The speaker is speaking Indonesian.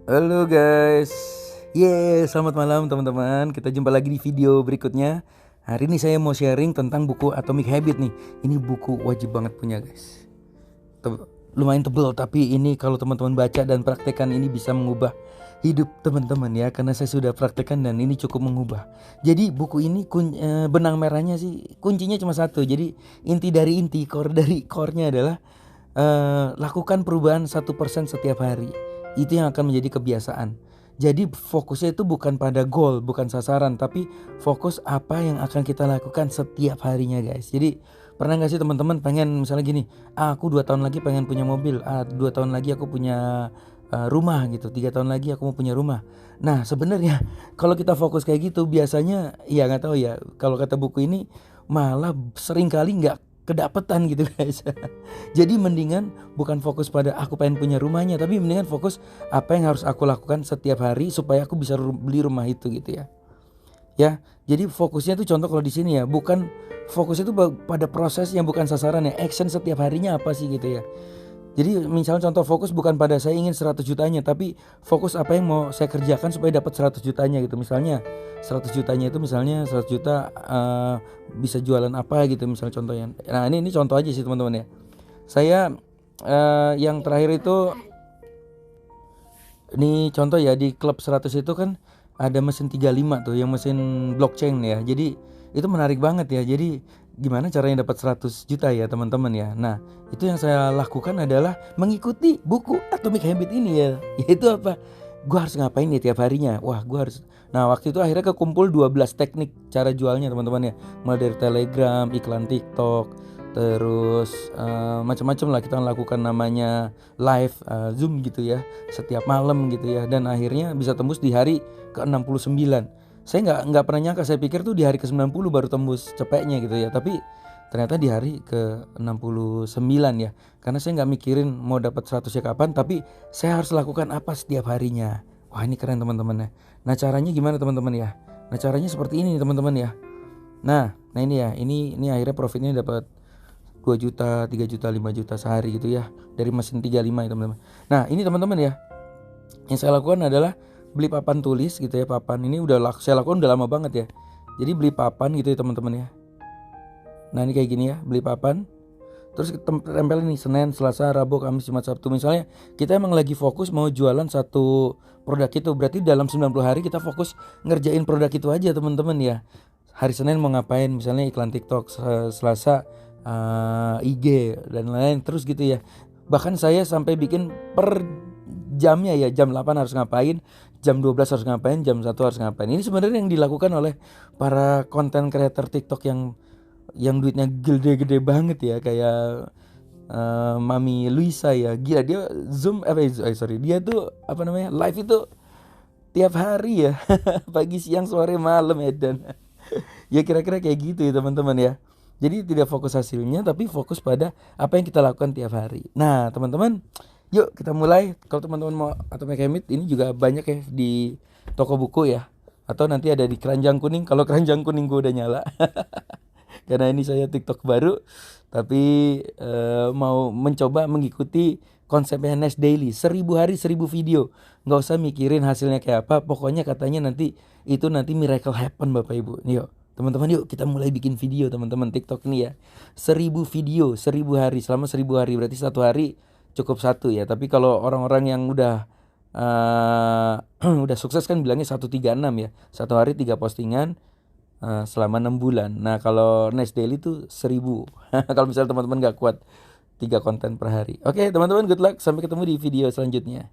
Halo guys, selamat malam teman-teman. Kita jumpa lagi di video berikutnya. Hari ini saya mau sharing tentang buku Atomic Habit nih. Ini buku wajib banget punya guys. Lumayan tebel, tapi ini kalau teman-teman baca dan praktekkan ini bisa mengubah hidup teman-teman ya. Karena saya sudah praktekkan dan ini cukup mengubah. Jadi buku ini benang merahnya sih kuncinya cuma satu. Jadi inti dari inti, core dari core-nya adalah lakukan perubahan 1% setiap hari. Itu yang akan menjadi kebiasaan. Jadi fokusnya itu bukan pada goal, bukan sasaran, tapi fokus apa yang akan kita lakukan setiap harinya guys. Jadi pernah gak sih teman-teman pengen misalnya gini, aku 2 tahun lagi pengen punya mobil, 2 tahun lagi aku punya rumah gitu, 3 tahun lagi aku mau punya rumah. Nah sebenarnya kalau kita fokus kayak gitu biasanya ya gak tahu ya, kalau kata buku ini malah sering kali gak kedapetan gitu guys. Jadi mendingan bukan fokus pada aku pengen punya rumahnya, tapi mendingan fokus apa yang harus aku lakukan setiap hari supaya aku bisa beli rumah itu gitu ya. Ya, jadi fokusnya tuh contoh kalau di sini ya, bukan fokusnya tuh pada proses yang bukan sasaran ya, action setiap harinya apa sih gitu ya. Jadi misalnya contoh fokus bukan pada saya ingin 100 jutanya, tapi fokus apa yang mau saya kerjakan supaya dapat 100 jutanya gitu. Misalnya 100 jutanya itu misalnya 100 juta bisa jualan apa gitu misalnya contohnya. Nah ini contoh aja sih teman-teman ya. Saya yang terakhir itu ini contoh ya, di klub 100 itu kan ada mesin 35 tuh yang mesin blockchain ya. Jadi itu menarik banget ya. Jadi gimana caranya dapat 100 juta ya teman-teman ya. Nah itu yang saya lakukan adalah mengikuti buku Atomic Habit ini ya. Yaitu apa? Gue harus ngapain nih tiap harinya. Wah gue harus. Nah waktu itu akhirnya kekumpul 12 teknik cara jualnya teman-teman ya. Mulai dari Telegram, iklan TikTok, terus macam-macam lah kita lakukan, namanya live Zoom gitu ya, setiap malam gitu ya. Dan akhirnya bisa tembus di hari ke-69. Saya nggak pernah nyangka, saya pikir tuh di hari ke-90 baru tembus cepeknya gitu ya. Tapi ternyata di hari ke-69 ya. Karena saya nggak mikirin mau dapat 100 ya kapan, tapi saya harus lakukan apa setiap harinya. Wah ini keren teman-teman ya. Nah caranya gimana teman-teman ya? Nah caranya seperti ini teman-teman ya. Nah ini ya, ini akhirnya profitnya dapat 2 juta, 3 juta, 5 juta sehari gitu ya. Dari mesin 35 ya teman-teman. Nah ini teman-teman ya, yang saya lakukan adalah beli papan tulis gitu ya. Papan ini saya lakukan udah lama banget ya. Jadi beli papan gitu ya teman-teman ya. Nah ini kayak gini ya, beli papan. Terus tempel ini Senin, Selasa, Rabu, Kamis, Jumat, Sabtu. Misalnya kita emang lagi fokus mau jualan satu produk itu, berarti dalam 90 hari kita fokus ngerjain produk itu aja teman-teman ya. Hari Senin mau ngapain, misalnya iklan TikTok, Selasa IG dan lain-lain terus gitu ya. Bahkan saya sampai bikin per jamnya ya, jam 8 harus ngapain, jam 12 harus ngapain, jam 1 harus ngapain. Ini sebenarnya yang dilakukan oleh para content creator TikTok yang duitnya gede-gede banget ya, kayak Mami Luisa ya. Gila dia Zoom dia tuh apa namanya, live itu tiap hari ya. Pagi, siang, sore, malam edan. Ya kira-kira kayak gitu ya teman-teman ya. Jadi tidak fokus hasilnya, tapi fokus pada apa yang kita lakukan tiap hari. Nah teman-teman, yuk kita mulai. Kalau teman-teman mau Atomic Habit ini juga banyak ya di toko buku ya. Atau nanti ada di keranjang kuning. Kalau keranjang kuning gue udah nyala. Karena ini saya TikTok baru. Tapi mau mencoba mengikuti konsepnya Nash Daily. 1000 hari 1000 video. Gak usah mikirin hasilnya kayak apa. Pokoknya katanya nanti miracle happen Bapak Ibu. Yuk teman-teman, yuk kita mulai bikin video teman-teman TikTok ini ya. 1000 video 1000 hari, selama 1000 hari berarti satu hari cukup satu ya. Tapi kalau orang-orang yang udah udah sukses kan bilangnya 136 ya. Satu hari 3 postingan selama 6 bulan. Nah kalau Next Daily tuh 1000. Kalau misalnya teman-teman gak kuat 3 konten per hari. Oke teman-teman, good luck, sampai ketemu di video selanjutnya.